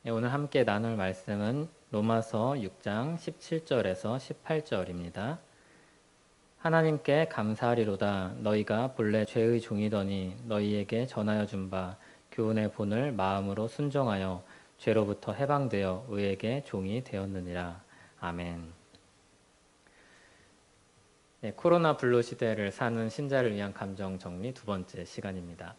오늘 함께 나눌 말씀은 로마서 6장 17절에서 18절입니다. 하나님께 감사하리로다. 너희가 본래 죄의 종이더니 너희에게 전하여 준 바 교훈의 본을 마음으로 순종하여 죄로부터 해방되어 의에게 종이 되었느니라. 아멘. 코로나 블루 시대를 사는 신자를 위한 감정 정리 두 번째 시간입니다.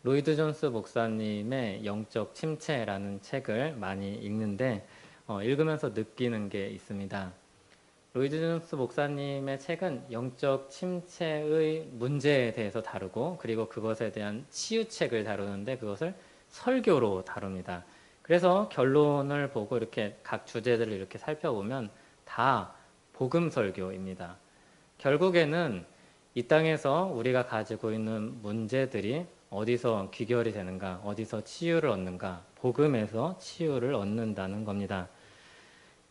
로이드 존스 목사님의 영적 침체라는 책을 많이 읽는데 읽으면서 느끼는 게 있습니다. 로이드 존스 목사님의 책은 영적 침체의 문제에 대해서 다루고 그리고 그것에 대한 치유책을 다루는데 그것을 설교로 다룹니다. 그래서 결론을 보고 이렇게 각 주제들을 이렇게 살펴보면 다 복음 설교입니다. 결국에는 이 땅에서 우리가 가지고 있는 문제들이 어디서 귀결이 되는가, 어디서 치유를 얻는가, 복음에서 치유를 얻는다는 겁니다.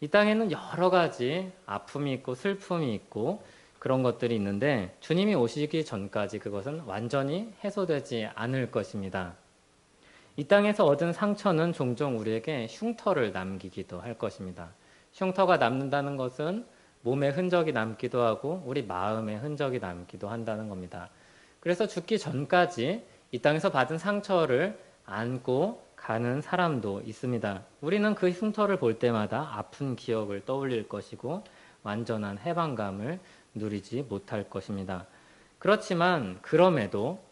이 땅에는 여러 가지 아픔이 있고 슬픔이 있고 그런 것들이 있는데 주님이 오시기 전까지 그것은 완전히 해소되지 않을 것입니다. 이 땅에서 얻은 상처는 종종 우리에게 흉터를 남기기도 할 것입니다. 흉터가 남는다는 것은 몸에 흔적이 남기도 하고 우리 마음에 흔적이 남기도 한다는 겁니다. 그래서 죽기 전까지 이 땅에서 받은 상처를 안고 가는 사람도 있습니다. 우리는 그 흉터를 볼 때마다 아픈 기억을 떠올릴 것이고 완전한 해방감을 누리지 못할 것입니다. 그렇지만 그럼에도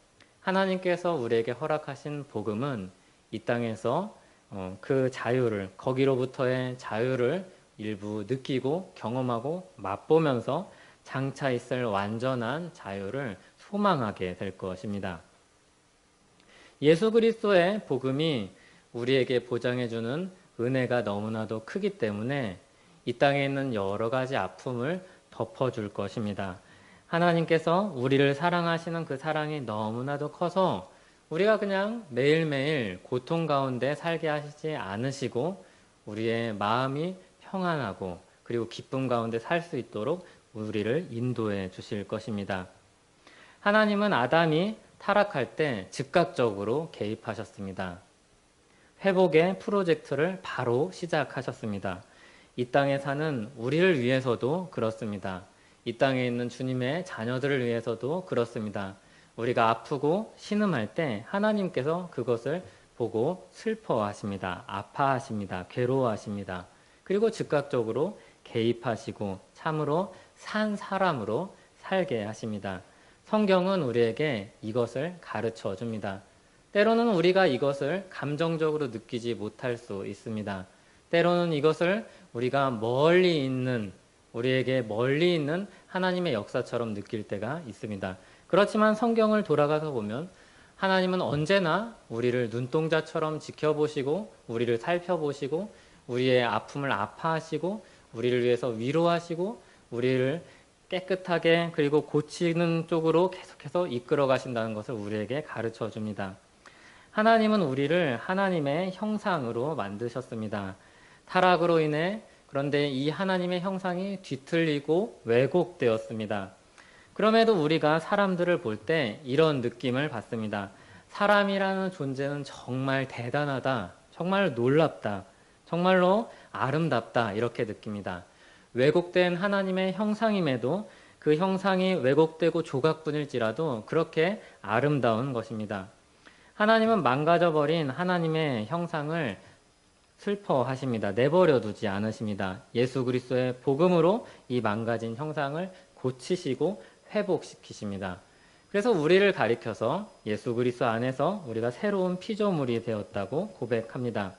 하나님께서 우리에게 허락하신 복음은 이 땅에서 그 자유를, 거기로부터의 자유를 일부 느끼고 경험하고 맛보면서 장차 있을 완전한 자유를 소망하게 될 것입니다. 예수 그리스도의 복음이 우리에게 보장해주는 은혜가 너무나도 크기 때문에 이 땅에 있는 여러 가지 아픔을 덮어줄 것입니다. 하나님께서 우리를 사랑하시는 그 사랑이 너무나도 커서 우리가 그냥 매일매일 고통 가운데 살게 하시지 않으시고 우리의 마음이 평안하고 그리고 기쁨 가운데 살 수 있도록 우리를 인도해 주실 것입니다. 하나님은 아담이 타락할 때 즉각적으로 개입하셨습니다. 회복의 프로젝트를 바로 시작하셨습니다. 이 땅에 사는 우리를 위해서도 그렇습니다. 이 땅에 있는 주님의 자녀들을 위해서도 그렇습니다. 우리가 아프고 신음할 때 하나님께서 그것을 보고 슬퍼하십니다. 아파하십니다. 괴로워하십니다. 그리고 즉각적으로 개입하시고 참으로 산 사람으로 살게 하십니다. 성경은 우리에게 이것을 가르쳐 줍니다. 때로는 우리가 이것을 감정적으로 느끼지 못할 수 있습니다. 때로는 이것을 우리가 우리에게 멀리 있는 하나님의 역사처럼 느낄 때가 있습니다. 그렇지만 성경을 돌아가서 보면 하나님은 언제나 우리를 눈동자처럼 지켜보시고 우리를 살펴보시고 우리의 아픔을 아파하시고 우리를 위해서 위로하시고 우리를 깨끗하게 그리고 고치는 쪽으로 계속해서 이끌어 가신다는 것을 우리에게 가르쳐 줍니다. 하나님은 우리를 하나님의 형상으로 만드셨습니다. 타락으로 인해 그런데 이 하나님의 형상이 뒤틀리고 왜곡되었습니다. 그럼에도 우리가 사람들을 볼 때 이런 느낌을 받습니다. 사람이라는 존재는 정말 대단하다, 정말 놀랍다, 정말로 아름답다 이렇게 느낍니다. 왜곡된 하나님의 형상임에도 그 형상이 왜곡되고 조각뿐일지라도 그렇게 아름다운 것입니다. 하나님은 망가져버린 하나님의 형상을 슬퍼하십니다. 내버려 두지 않으십니다. 예수 그리스도의 복음으로 이 망가진 형상을 고치시고 회복시키십니다. 그래서 우리를 가리켜서 예수 그리스도 안에서 우리가 새로운 피조물이 되었다고 고백합니다.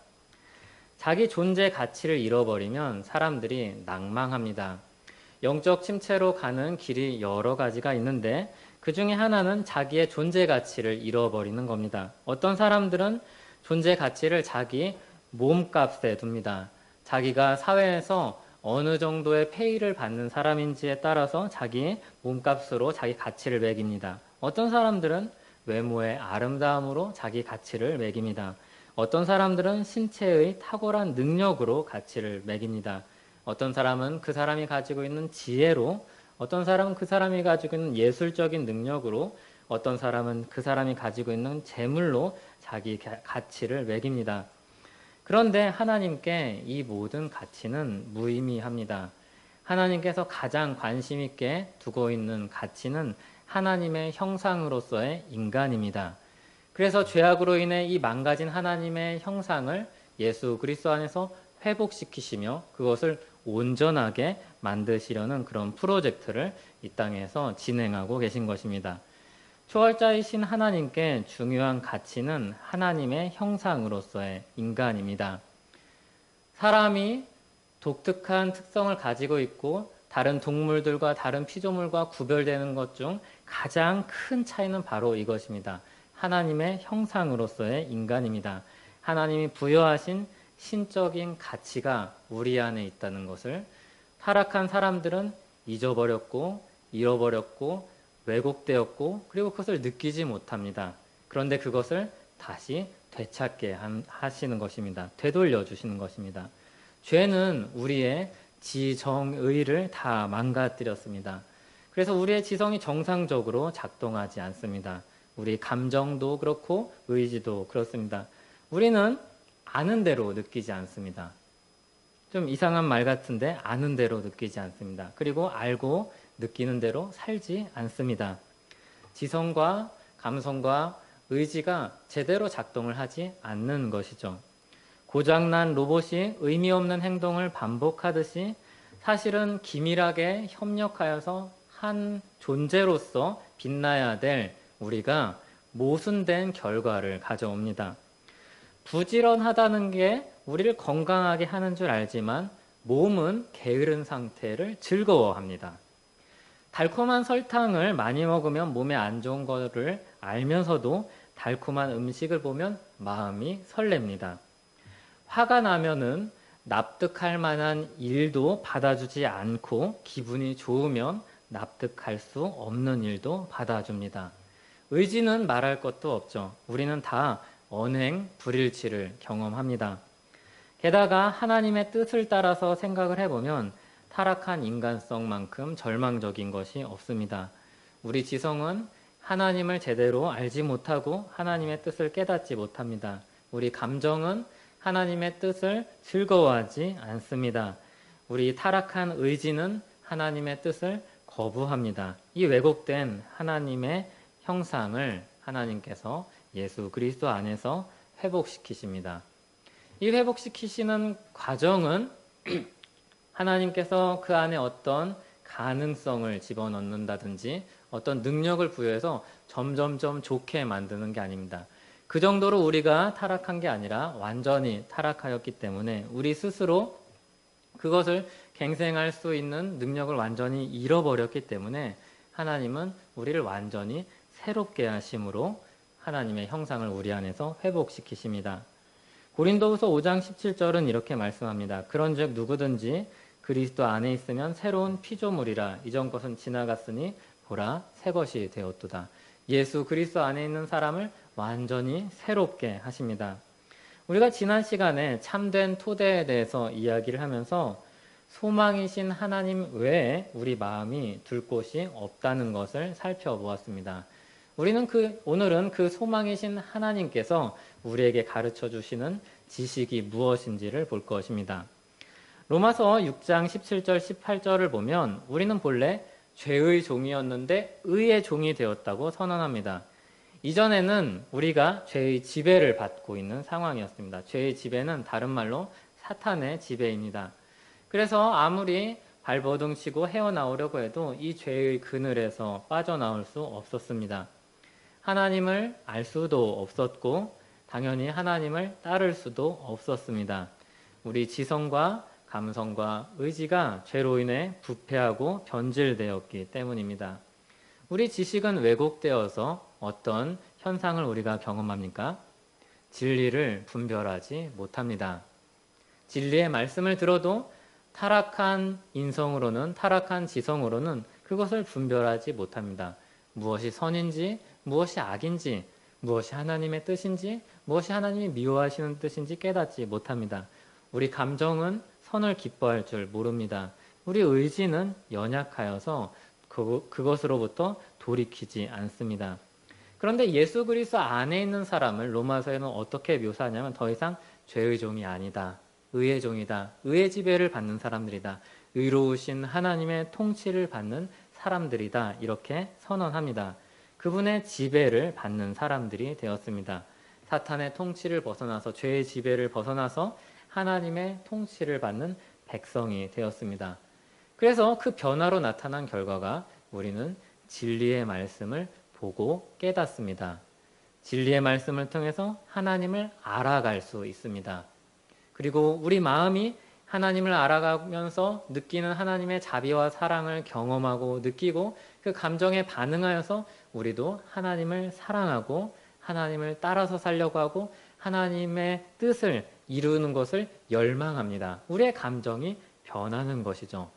자기 존재 가치를 잃어버리면 사람들이 낭망합니다. 영적 침체로 가는 길이 여러 가지가 있는데 그 중에 하나는 자기의 존재 가치를 잃어버리는 겁니다. 어떤 사람들은 존재 가치를 자기 몸값에 둡니다. 자기가 사회에서 어느 정도의 페이를 받는 사람인지에 따라서 자기 몸값으로 자기 가치를 매깁니다. 어떤 사람들은 외모의 아름다움으로 자기 가치를 매깁니다. 어떤 사람들은 신체의 탁월한 능력으로 가치를 매깁니다. 어떤 사람은 그 사람이 가지고 있는 지혜로, 어떤 사람은 그 사람이 가지고 있는 예술적인 능력으로, 어떤 사람은 그 사람이 가지고 있는 재물로 자기 가치를 매깁니다. 그런데 하나님께 이 모든 가치는 무의미합니다. 하나님께서 가장 관심 있게 두고 있는 가치는 하나님의 형상으로서의 인간입니다. 그래서 죄악으로 인해 이 망가진 하나님의 형상을 예수 그리스도 안에서 회복시키시며 그것을 온전하게 만드시려는 그런 프로젝트를 이 땅에서 진행하고 계신 것입니다. 초월자이신 하나님께 중요한 가치는 하나님의 형상으로서의 인간입니다. 사람이 독특한 특성을 가지고 있고 다른 동물들과 다른 피조물과 구별되는 것 중 가장 큰 차이는 바로 이것입니다. 하나님의 형상으로서의 인간입니다. 하나님이 부여하신 신적인 가치가 우리 안에 있다는 것을 타락한 사람들은 잊어버렸고 잃어버렸고 왜곡되었고 그리고 그것을 느끼지 못합니다. 그런데 그것을 다시 되찾게 하시는 것입니다. 되돌려 주시는 것입니다. 죄는 우리의 지정의를 다 망가뜨렸습니다. 그래서 우리의 지성이 정상적으로 작동하지 않습니다. 우리 감정도 그렇고 의지도 그렇습니다. 우리는 아는 대로 느끼지 않습니다. 좀 이상한 말 같은데 아는 대로 느끼지 않습니다. 그리고 알고 느끼는 대로 살지 않습니다. 지성과 감성과 의지가 제대로 작동을 하지 않는 것이죠. 고장난 로봇이 의미 없는 행동을 반복하듯이 사실은 기밀하게 협력하여서 한 존재로서 빛나야 될 우리가 모순된 결과를 가져옵니다. 부지런하다는 게 우리를 건강하게 하는 줄 알지만 몸은 게으른 상태를 즐거워합니다. 달콤한 설탕을 많이 먹으면 몸에 안 좋은 거를 알면서도 달콤한 음식을 보면 마음이 설렙니다. 화가 나면은 납득할 만한 일도 받아주지 않고 기분이 좋으면 납득할 수 없는 일도 받아줍니다. 의지는 말할 것도 없죠. 우리는 다 언행, 불일치를 경험합니다. 게다가 하나님의 뜻을 따라서 생각을 해보면 타락한 인간성만큼 절망적인 것이 없습니다. 우리 지성은 하나님을 제대로 알지 못하고 하나님의 뜻을 깨닫지 못합니다. 우리 감정은 하나님의 뜻을 즐거워하지 않습니다. 우리 타락한 의지는 하나님의 뜻을 거부합니다. 이 왜곡된 하나님의 형상을 하나님께서 예수 그리스도 안에서 회복시키십니다. 이 회복시키시는 과정은 하나님께서 그 안에 어떤 가능성을 집어넣는다든지 어떤 능력을 부여해서 점점점 좋게 만드는 게 아닙니다. 그 정도로 우리가 타락한 게 아니라 완전히 타락하였기 때문에 우리 스스로 그것을 갱생할 수 있는 능력을 완전히 잃어버렸기 때문에 하나님은 우리를 완전히 새롭게 하심으로 하나님의 형상을 우리 안에서 회복시키십니다. 고린도후서 5장 17절은 이렇게 말씀합니다. 그런즉 누구든지 그리스도 안에 있으면 새로운 피조물이라 이전 것은 지나갔으니 보라 새 것이 되었도다. 예수 그리스도 안에 있는 사람을 완전히 새롭게 하십니다. 우리가 지난 시간에 참된 토대에 대해서 이야기를 하면서 소망이신 하나님 외에 우리 마음이 둘 곳이 없다는 것을 살펴보았습니다. 우리는 오늘은 그 소망이신 하나님께서 우리에게 가르쳐 주시는 지식이 무엇인지를 볼 것입니다. 로마서 6장 17절 18절을 보면 우리는 본래 죄의 종이었는데 의의 종이 되었다고 선언합니다. 이전에는 우리가 죄의 지배를 받고 있는 상황이었습니다. 죄의 지배는 다른 말로 사탄의 지배입니다. 그래서 아무리 발버둥 치고 헤어나오려고 해도 이 죄의 그늘에서 빠져나올 수 없었습니다. 하나님을 알 수도 없었고 당연히 하나님을 따를 수도 없었습니다. 우리 지성과 감성과 의지가 죄로 인해 부패하고 변질되었기 때문입니다. 우리 지식은 왜곡되어서 어떤 현상을 우리가 경험합니까? 진리를 분별하지 못합니다. 진리의 말씀을 들어도 타락한 인성으로는 타락한 지성으로는 그것을 분별하지 못합니다. 무엇이 선인지 무엇이 악인지 무엇이 하나님의 뜻인지 무엇이 하나님이 미워하시는 뜻인지 깨닫지 못합니다. 우리 감정은 선을 기뻐할 줄 모릅니다. 우리 의지는 연약하여서 그것으로부터 돌이키지 않습니다. 그런데 예수 그리스도 안에 있는 사람을 로마서에는 어떻게 묘사하냐면 더 이상 죄의 종이 아니다. 의의 종이다. 의의 지배를 받는 사람들이다. 의로우신 하나님의 통치를 받는 사람들이다. 이렇게 선언합니다. 그분의 지배를 받는 사람들이 되었습니다. 사탄의 통치를 벗어나서 죄의 지배를 벗어나서 하나님의 통치를 받는 백성이 되었습니다. 그래서 그 변화로 나타난 결과가 우리는 진리의 말씀을 보고 깨닫습니다. 진리의 말씀을 통해서 하나님을 알아갈 수 있습니다. 그리고 우리 마음이 하나님을 알아가면서 느끼는 하나님의 자비와 사랑을 경험하고 느끼고 그 감정에 반응하여서 우리도 하나님을 사랑하고 하나님을 따라서 살려고 하고 하나님의 뜻을 이루는 것을 열망합니다. 우리의 감정이 변하는 것이죠.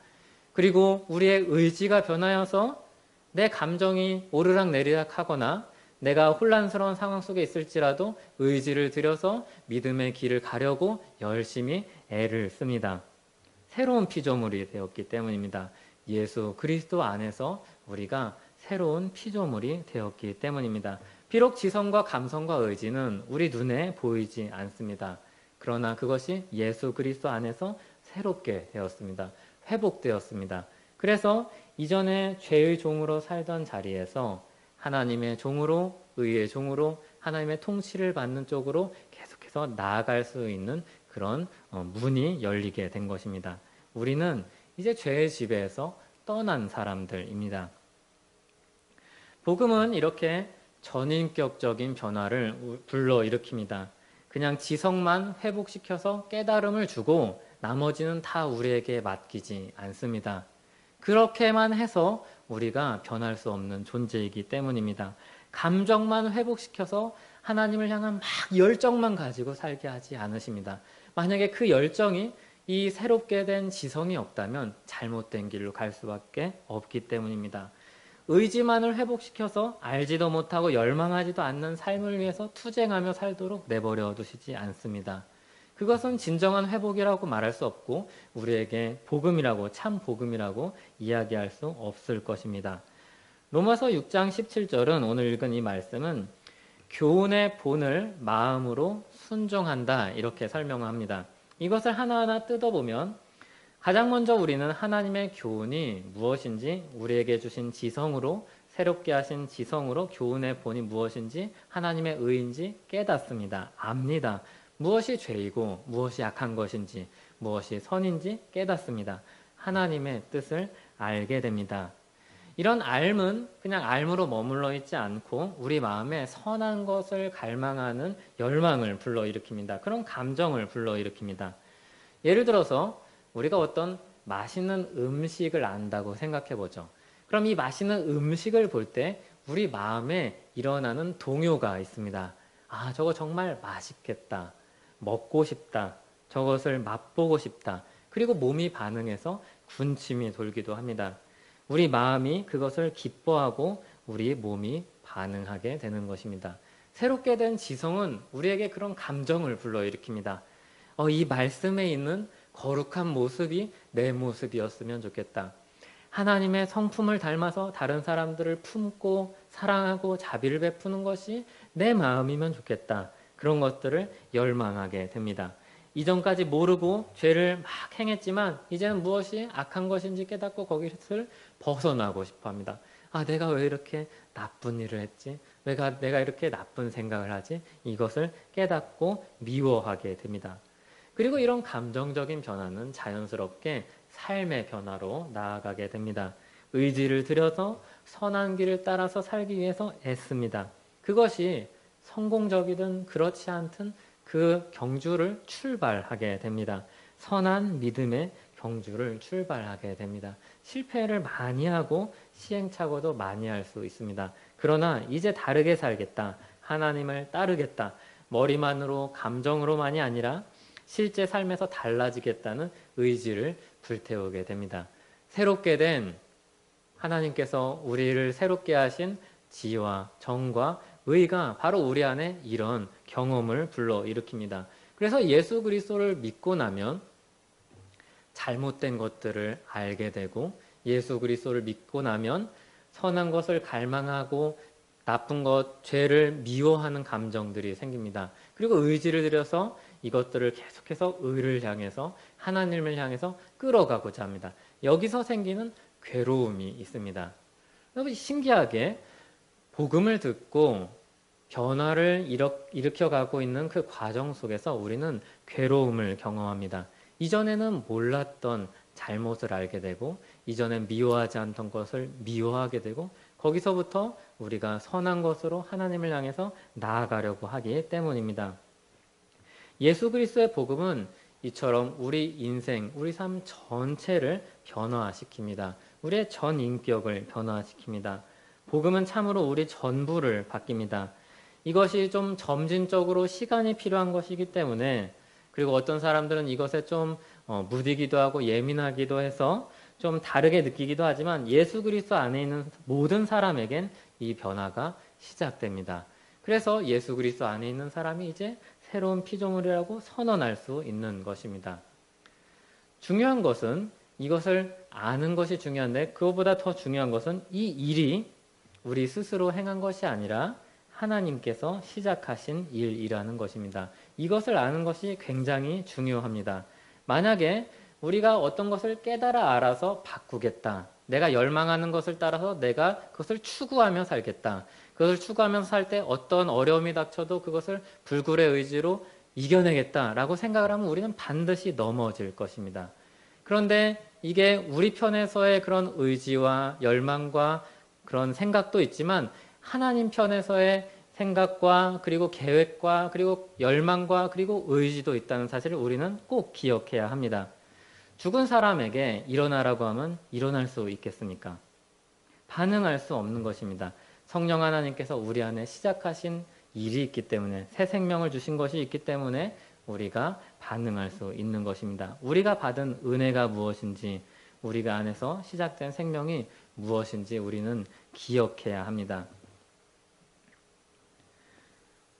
그리고 우리의 의지가 변하여서 내 감정이 오르락내리락 하거나 내가 혼란스러운 상황 속에 있을지라도 의지를 들여서 믿음의 길을 가려고 열심히 애를 씁니다. 새로운 피조물이 되었기 때문입니다. 예수 그리스도 안에서 우리가 새로운 피조물이 되었기 때문입니다. 비록 지성과 감성과 의지는 우리 눈에 보이지 않습니다. 그러나 그것이 예수 그리스도 안에서 새롭게 되었습니다. 회복되었습니다. 그래서 이전에 죄의 종으로 살던 자리에서 하나님의 종으로, 의의 종으로 하나님의 통치를 받는 쪽으로 계속해서 나아갈 수 있는 그런 문이 열리게 된 것입니다. 우리는 이제 죄의 지배에서 떠난 사람들입니다. 복음은 이렇게 전인격적인 변화를 불러일으킵니다. 그냥 지성만 회복시켜서 깨달음을 주고 나머지는 다 우리에게 맡기지 않습니다. 그렇게만 해서 우리가 변할 수 없는 존재이기 때문입니다. 감정만 회복시켜서 하나님을 향한 막 열정만 가지고 살게 하지 않으십니다. 만약에 그 열정이 이 새롭게 된 지성이 없다면 잘못된 길로 갈 수밖에 없기 때문입니다. 의지만을 회복시켜서 알지도 못하고 열망하지도 않는 삶을 위해서 투쟁하며 살도록 내버려 두시지 않습니다. 그것은 진정한 회복이라고 말할 수 없고 우리에게 복음이라고, 참 복음이라고 이야기할 수 없을 것입니다. 로마서 6장 17절은 오늘 읽은 이 말씀은 교훈의 본을 마음으로 순종한다 이렇게 설명합니다. 이것을 하나하나 뜯어보면 가장 먼저 우리는 하나님의 교훈이 무엇인지 우리에게 주신 지성으로 새롭게 하신 지성으로 교훈의 본이 무엇인지 하나님의 의인지 깨닫습니다. 압니다. 무엇이 죄이고 무엇이 악한 것인지 무엇이 선인지 깨닫습니다. 하나님의 뜻을 알게 됩니다. 이런 알은 그냥 알므로 머물러 있지 않고 우리 마음에 선한 것을 갈망하는 열망을 불러일으킵니다. 그런 감정을 불러일으킵니다. 예를 들어서 우리가 어떤 맛있는 음식을 안다고 생각해 보죠. 그럼 이 맛있는 음식을 볼 때 우리 마음에 일어나는 동요가 있습니다. 아, 저거 정말 맛있겠다. 먹고 싶다. 저것을 맛보고 싶다. 그리고 몸이 반응해서 군침이 돌기도 합니다. 우리 마음이 그것을 기뻐하고 우리 몸이 반응하게 되는 것입니다. 새롭게 된 지성은 우리에게 그런 감정을 불러일으킵니다. 이 말씀에 있는 거룩한 모습이 내 모습이었으면 좋겠다. 하나님의 성품을 닮아서 다른 사람들을 품고 사랑하고 자비를 베푸는 것이 내 마음이면 좋겠다. 그런 것들을 열망하게 됩니다. 이전까지 모르고 죄를 막 행했지만 이제는 무엇이 악한 것인지 깨닫고 거기를 벗어나고 싶어 합니다. 아, 내가 왜 이렇게 나쁜 일을 했지? 내가 이렇게 나쁜 생각을 하지? 이것을 깨닫고 미워하게 됩니다. 그리고 이런 감정적인 변화는 자연스럽게 삶의 변화로 나아가게 됩니다. 의지를 들여서 선한 길을 따라서 살기 위해서 애씁니다. 그것이 성공적이든 그렇지 않든 그 경주를 출발하게 됩니다. 선한 믿음의 경주를 출발하게 됩니다. 실패를 많이 하고 시행착오도 많이 할 수 있습니다. 그러나 이제 다르게 살겠다. 하나님을 따르겠다. 머리만으로 감정으로만이 아니라 실제 삶에서 달라지겠다는 의지를 불태우게 됩니다. 새롭게 된 하나님께서 우리를 새롭게 하신 지와 정과 의가 바로 우리 안에 이런 경험을 불러일으킵니다. 그래서 예수 그리스도를 믿고 나면 잘못된 것들을 알게 되고 예수 그리스도를 믿고 나면 선한 것을 갈망하고 나쁜 것, 죄를 미워하는 감정들이 생깁니다. 그리고 의지를 들여서 이것들을 계속해서 의를 향해서 하나님을 향해서 끌어가고자 합니다. 여기서 생기는 괴로움이 있습니다. 여러분 신기하게 복음을 듣고 변화를 일으켜가고 있는 그 과정 속에서 우리는 괴로움을 경험합니다. 이전에는 몰랐던 잘못을 알게 되고 이전엔 미워하지 않던 것을 미워하게 되고 거기서부터 우리가 선한 것으로 하나님을 향해서 나아가려고 하기 때문입니다. 예수 그리스도의 복음은 이처럼 우리 인생, 우리 삶 전체를 변화시킵니다. 우리의 전 인격을 변화시킵니다. 복음은 참으로 우리 전부를 바뀝니다. 이것이 좀 점진적으로 시간이 필요한 것이기 때문에 그리고 어떤 사람들은 이것에 좀 무디기도 하고 예민하기도 해서 좀 다르게 느끼기도 하지만 예수 그리스도 안에 있는 모든 사람에겐 이 변화가 시작됩니다. 그래서 예수 그리스도 안에 있는 사람이 이제 새로운 피조물이라고 선언할 수 있는 것입니다. 중요한 것은 이것을 아는 것이 중요한데 그것보다 더 중요한 것은 이 일이 우리 스스로 행한 것이 아니라 하나님께서 시작하신 일이라는 것입니다. 이것을 아는 것이 굉장히 중요합니다. 만약에 우리가 어떤 것을 깨달아 알아서 바꾸겠다. 내가 열망하는 것을 따라서 내가 그것을 추구하며 살겠다. 그것을 추구하면서 살 때 어떤 어려움이 닥쳐도 그것을 불굴의 의지로 이겨내겠다라고 생각을 하면 우리는 반드시 넘어질 것입니다. 그런데 이게 우리 편에서의 그런 의지와 열망과 그런 생각도 있지만 하나님 편에서의 생각과 그리고 계획과 그리고 열망과 그리고 의지도 있다는 사실을 우리는 꼭 기억해야 합니다. 죽은 사람에게 일어나라고 하면 일어날 수 있겠습니까? 반응할 수 없는 것입니다. 성령 하나님께서 우리 안에 시작하신 일이 있기 때문에 새 생명을 주신 것이 있기 때문에 우리가 반응할 수 있는 것입니다. 우리가 받은 은혜가 무엇인지 우리가 안에서 시작된 생명이 무엇인지 우리는 기억해야 합니다.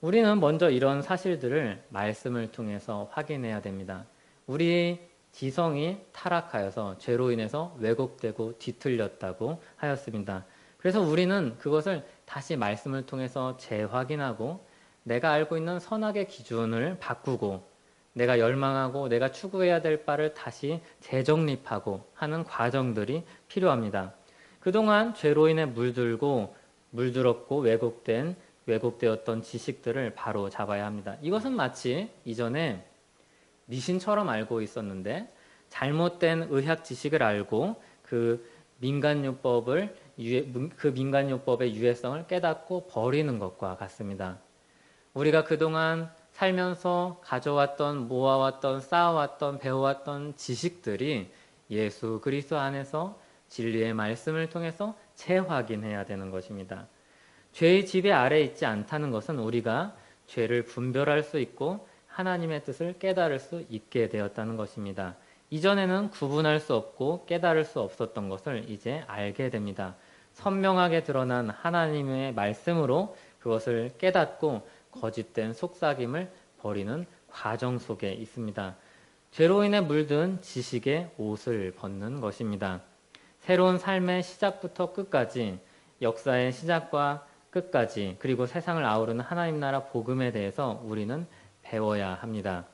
우리는 먼저 이런 사실들을 말씀을 통해서 확인해야 됩니다. 우리 지성이 타락하여서 죄로 인해서 왜곡되고 뒤틀렸다고 하였습니다. 그래서 우리는 그것을 다시 말씀을 통해서 재확인하고 내가 알고 있는 선악의 기준을 바꾸고 내가 열망하고 내가 추구해야 될 바를 다시 재정립하고 하는 과정들이 필요합니다. 그동안 죄로 인해 물들었고 왜곡되었던 지식들을 바로 잡아야 합니다. 이것은 마치 이전에 미신처럼 알고 있었는데 잘못된 의학 지식을 알고 그 민간요법의 유해성을 깨닫고 버리는 것과 같습니다. 우리가 그동안 살면서 가져왔던, 모아왔던, 쌓아왔던, 배워왔던 지식들이 예수 그리스도 안에서 진리의 말씀을 통해서 재확인해야 되는 것입니다. 죄의 지배 아래에 있지 않다는 것은 우리가 죄를 분별할 수 있고 하나님의 뜻을 깨달을 수 있게 되었다는 것입니다. 이전에는 구분할 수 없고 깨달을 수 없었던 것을 이제 알게 됩니다. 선명하게 드러난 하나님의 말씀으로 그것을 깨닫고 거짓된 속삭임을 버리는 과정 속에 있습니다. 죄로 인해 물든 지식의 옷을 벗는 것입니다. 새로운 삶의 시작부터 끝까지 역사의 시작과 끝까지 그리고 세상을 아우르는 하나님 나라 복음에 대해서 우리는 배워야 합니다.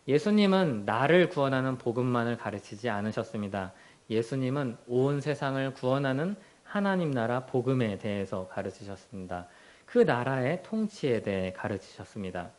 예수님은 나를 구원하는 복음만을 가르치지 않으셨습니다. 예수님은 온 세상을 구원하는 하나님 나라 복음에 대해서 가르치셨습니다. 그 나라의 통치에 대해 가르치셨습니다.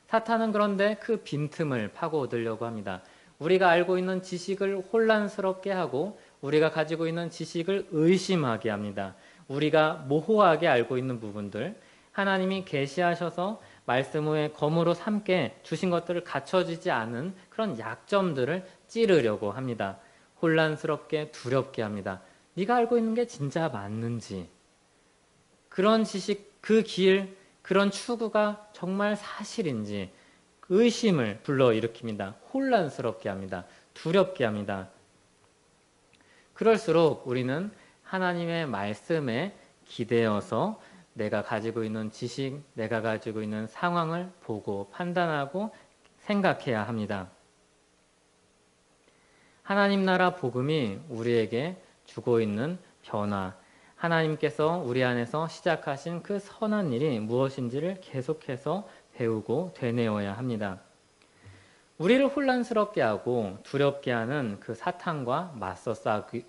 사탄은 그런데 그 빈틈을 파고 얻으려고 합니다. 우리가 알고 있는 지식을 혼란스럽게 하고 우리가 가지고 있는 지식을 의심하게 합니다. 우리가 모호하게 알고 있는 부분들, 하나님이 계시하셔서 말씀 후에 검으로 삼게 주신 것들을 갖춰지지 않은 그런 약점들을 찌르려고 합니다. 혼란스럽게 두렵게 합니다. 네가 알고 있는 게 진짜 맞는지, 그런 지식, 그 길, 그런 추구가 정말 사실인지 의심을 불러일으킵니다. 혼란스럽게 합니다. 두렵게 합니다. 그럴수록 우리는 하나님의 말씀에 기대어서 내가 가지고 있는 지식, 내가 가지고 있는 상황을 보고 판단하고 생각해야 합니다. 하나님 나라 복음이 우리에게 주고 있는 변화, 하나님께서 우리 안에서 시작하신 그 선한 일이 무엇인지를 계속해서 배우고 되뇌어야 합니다. 우리를 혼란스럽게 하고 두렵게 하는 그 사탄과 맞서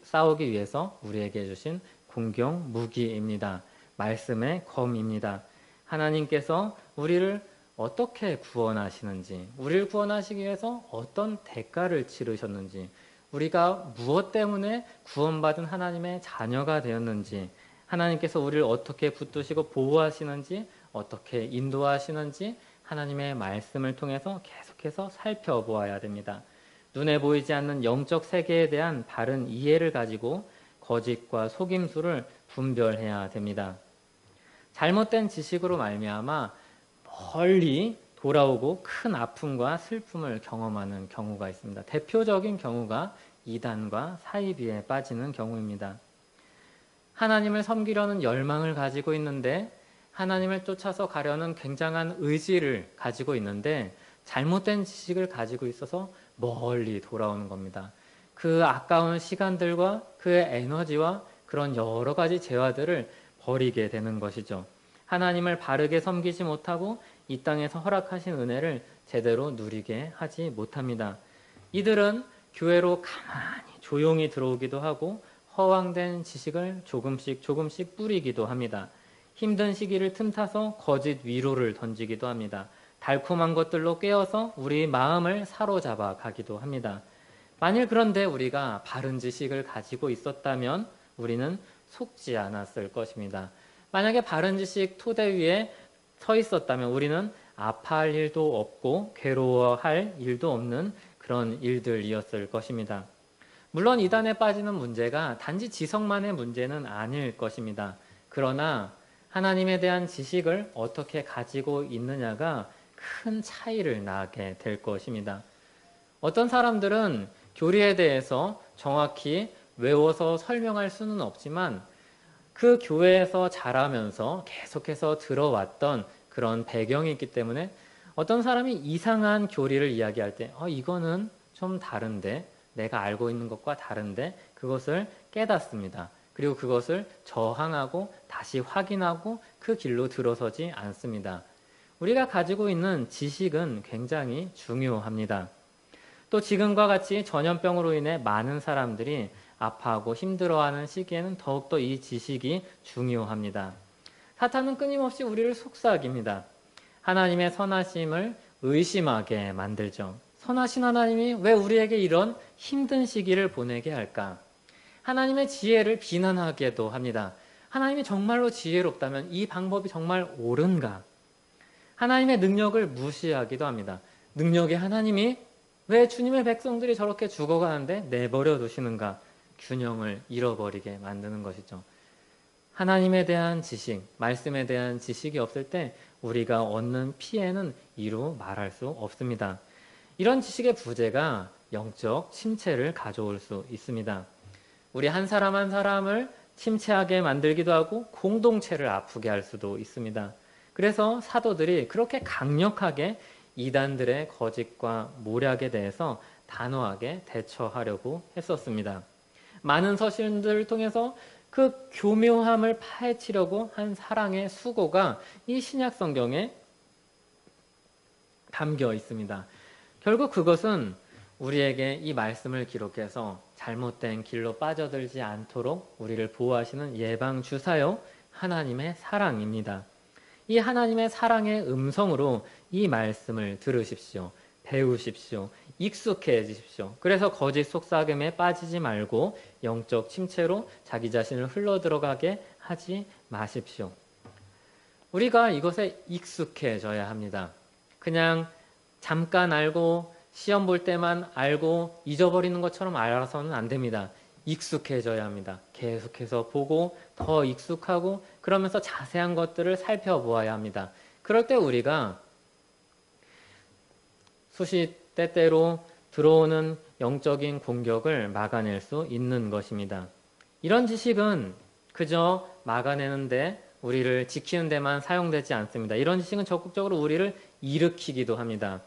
싸우기 위해서 우리에게 주신 공경 무기입니다. 말씀의 검입니다. 하나님께서 우리를 어떻게 구원하시는지, 우리를 구원하시기 위해서 어떤 대가를 치르셨는지, 우리가 무엇 때문에 구원받은 하나님의 자녀가 되었는지, 하나님께서 우리를 어떻게 붙드시고 보호하시는지, 어떻게 인도하시는지 하나님의 말씀을 통해서 계속해서 살펴보아야 됩니다. 눈에 보이지 않는 영적 세계에 대한 바른 이해를 가지고 거짓과 속임수를 분별해야 됩니다. 잘못된 지식으로 말미암아 멀리 돌아오고 큰 아픔과 슬픔을 경험하는 경우가 있습니다. 대표적인 경우가 이단과 사이비에 빠지는 경우입니다. 하나님을 섬기려는 열망을 가지고 있는데, 하나님을 쫓아서 가려는 굉장한 의지를 가지고 있는데 잘못된 지식을 가지고 있어서 멀리 돌아오는 겁니다. 그 아까운 시간들과 그의 에너지와 그런 여러 가지 재화들을 버리게 되는 것이죠. 하나님을 바르게 섬기지 못하고 이 땅에서 허락하신 은혜를 제대로 누리게 하지 못합니다. 이들은 교회로 가만히 조용히 들어오기도 하고 허황된 지식을 조금씩 뿌리기도 합니다. 힘든 시기를 틈타서 거짓 위로를 던지기도 합니다. 달콤한 것들로 깨어서 우리 마음을 사로잡아 가기도 합니다. 만일 그런데 우리가 바른 지식을 가지고 있었다면 우리는 속지 않았을 것입니다. 만약에 바른 지식 토대 위에 서 있었다면 우리는 아파할 일도 없고 괴로워할 일도 없는 그런 일들이었을 것입니다. 물론 이단에 빠지는 문제가 단지 지성만의 문제는 아닐 것입니다. 그러나 하나님에 대한 지식을 어떻게 가지고 있느냐가 큰 차이를 나게 될 것입니다. 어떤 사람들은 교리에 대해서 정확히 외워서 설명할 수는 없지만 그 교회에서 자라면서 계속해서 들어왔던 그런 배경이 있기 때문에 어떤 사람이 이상한 교리를 이야기할 때 이거는 좀 다른데, 내가 알고 있는 것과 다른데, 그것을 깨닫습니다. 그리고 그것을 저항하고 다시 확인하고 그 길로 들어서지 않습니다. 우리가 가지고 있는 지식은 굉장히 중요합니다. 또 지금과 같이 전염병으로 인해 많은 사람들이 아파하고 힘들어하는 시기에는 더욱더 이 지식이 중요합니다. 사탄은 끊임없이 우리를 속삭입니다. 하나님의 선하심을 의심하게 만들죠. 선하신 하나님이 왜 우리에게 이런 힘든 시기를 보내게 할까? 하나님의 지혜를 비난하기도 합니다. 하나님이 정말로 지혜롭다면 이 방법이 정말 옳은가? 하나님의 능력을 무시하기도 합니다. 능력의 하나님이 왜 주님의 백성들이 저렇게 죽어가는데 내버려 두시는가? 균형을 잃어버리게 만드는 것이죠. 하나님에 대한 지식, 말씀에 대한 지식이 없을 때 우리가 얻는 피해는 이루 말할 수 없습니다. 이런 지식의 부재가 영적 침체를 가져올 수 있습니다. 우리 한 사람 한 사람을 침체하게 만들기도 하고 공동체를 아프게 할 수도 있습니다. 그래서 사도들이 그렇게 강력하게 이단들의 거짓과 모략에 대해서 단호하게 대처하려고 했었습니다. 많은 서신들을 통해서 그 교묘함을 파헤치려고 한 사랑의 수고가 이 신약 성경에 담겨 있습니다. 결국 그것은 우리에게 이 말씀을 기록해서 잘못된 길로 빠져들지 않도록 우리를 보호하시는 예방주사요, 하나님의 사랑입니다. 이 하나님의 사랑의 음성으로 이 말씀을 들으십시오. 배우십시오. 익숙해지십시오. 그래서 거짓 속삭임에 빠지지 말고 영적 침체로 자기 자신을 흘러들어가게 하지 마십시오. 우리가 이것에 익숙해져야 합니다. 그냥 잠깐 알고 시험 볼 때만 알고 잊어버리는 것처럼 알아서는 안 됩니다. 익숙해져야 합니다. 계속해서 보고 더 익숙하고 그러면서 자세한 것들을 살펴보아야 합니다. 그럴 때 우리가 때때로 들어오는 영적인 공격을 막아낼 수 있는 것입니다. 이런 지식은 그저 막아내는데 우리를 지키는 데만 사용되지 않습니다. 이런 지식은 적극적으로 우리를 일으키기도 합니다.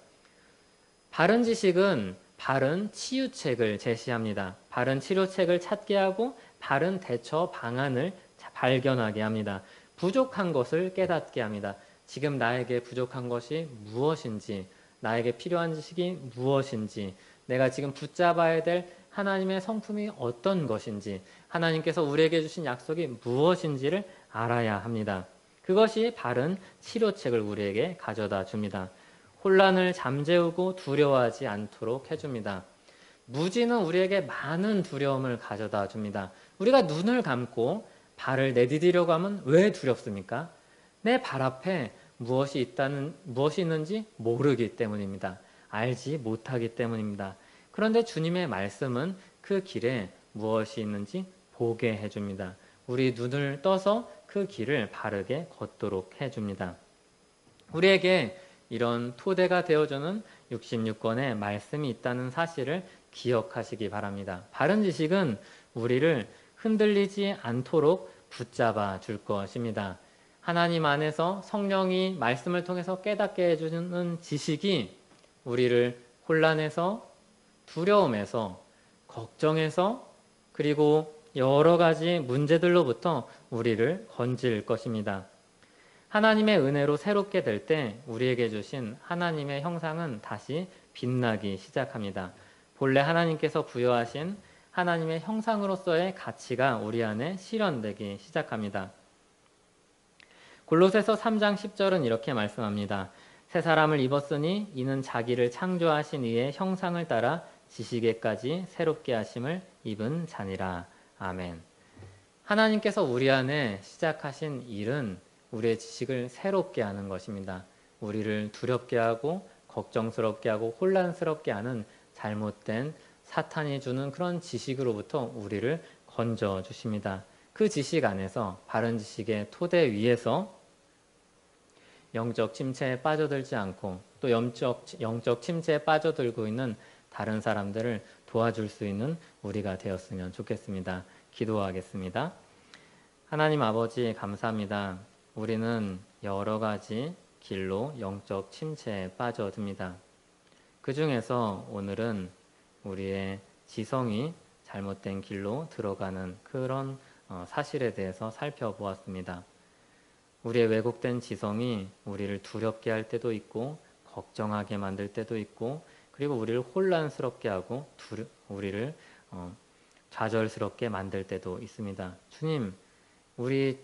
바른 지식은 바른 치유책을 제시합니다. 바른 치료책을 찾게 하고 바른 대처 방안을 발견하게 합니다. 부족한 것을 깨닫게 합니다. 지금 나에게 부족한 것이 무엇인지, 나에게 필요한 지식이 무엇인지, 내가 지금 붙잡아야 될 하나님의 성품이 어떤 것인지, 하나님께서 우리에게 주신 약속이 무엇인지를 알아야 합니다. 그것이 바른 치료책을 우리에게 가져다 줍니다. 혼란을 잠재우고 두려워하지 않도록 해줍니다. 무지는 우리에게 많은 두려움을 가져다 줍니다. 우리가 눈을 감고 발을 내디디려고 하면 왜 두렵습니까? 내 발 앞에 무엇이 있는지 모르기 때문입니다. 알지 못하기 때문입니다. 그런데 주님의 말씀은 그 길에 무엇이 있는지 보게 해줍니다. 우리 눈을 떠서 그 길을 바르게 걷도록 해줍니다. 우리에게 이런 토대가 되어주는 66권의 말씀이 있다는 사실을 기억하시기 바랍니다. 바른 지식은 우리를 흔들리지 않도록 붙잡아 줄 것입니다. 하나님 안에서 성령이 말씀을 통해서 깨닫게 해주는 지식이 우리를 혼란에서, 두려움에서, 걱정에서, 그리고 여러 가지 문제들로부터 우리를 건질 것입니다. 하나님의 은혜로 새롭게 될 때 우리에게 주신 하나님의 형상은 다시 빛나기 시작합니다. 본래 하나님께서 부여하신 하나님의 형상으로서의 가치가 우리 안에 실현되기 시작합니다. 골로새서 3장 10절은 이렇게 말씀합니다. 새 사람을 입었으니 이는 자기를 창조하신 이의 형상을 따라 지식에까지 새롭게 하심을 입은 자니라. 아멘. 하나님께서 우리 안에 시작하신 일은 우리의 지식을 새롭게 하는 것입니다. 우리를 두렵게 하고 걱정스럽게 하고 혼란스럽게 하는 잘못된 사탄이 주는 그런 지식으로부터 우리를 건져 주십니다. 그 지식 안에서, 바른 지식의 토대 위에서 영적 침체에 빠져들지 않고 또 영적 침체에 빠져들고 있는 다른 사람들을 도와줄 수 있는 우리가 되었으면 좋겠습니다. 기도하겠습니다. 하나님 아버지 감사합니다. 우리는 여러 가지 길로 영적 침체에 빠져듭니다. 그 중에서 오늘은 우리의 지성이 잘못된 길로 들어가는 그런 사실에 대해서 살펴보았습니다. 우리의 왜곡된 지성이 우리를 두렵게 할 때도 있고 걱정하게 만들 때도 있고 그리고 우리를 혼란스럽게 하고 우리를 좌절스럽게 만들 때도 있습니다. 주님, 우리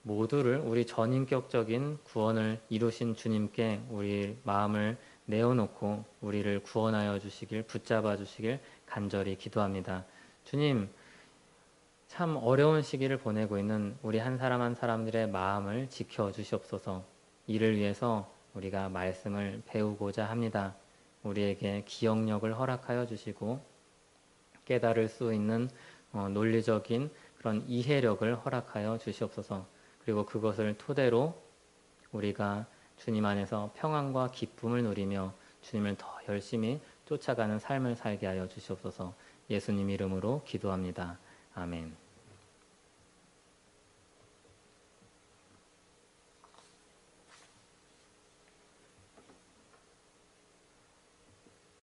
모두를 우리 전인격적인 구원을 이루신 주님께 우리 마음을 내어놓고 우리를 구원하여 주시길, 붙잡아 주시길 간절히 기도합니다. 주님, 참 어려운 시기를 보내고 있는 우리 한 사람 한 사람들의 마음을 지켜주시옵소서. 이를 위해서 우리가 말씀을 배우고자 합니다. 우리에게 기억력을 허락하여 주시고 깨달을 수 있는 논리적인 그런 이해력을 허락하여 주시옵소서. 그리고 그것을 토대로 우리가 주님 안에서 평안과 기쁨을 누리며 주님을 더 열심히 쫓아가는 삶을 살게 하여 주시옵소서. 예수님 이름으로 기도합니다. 아멘.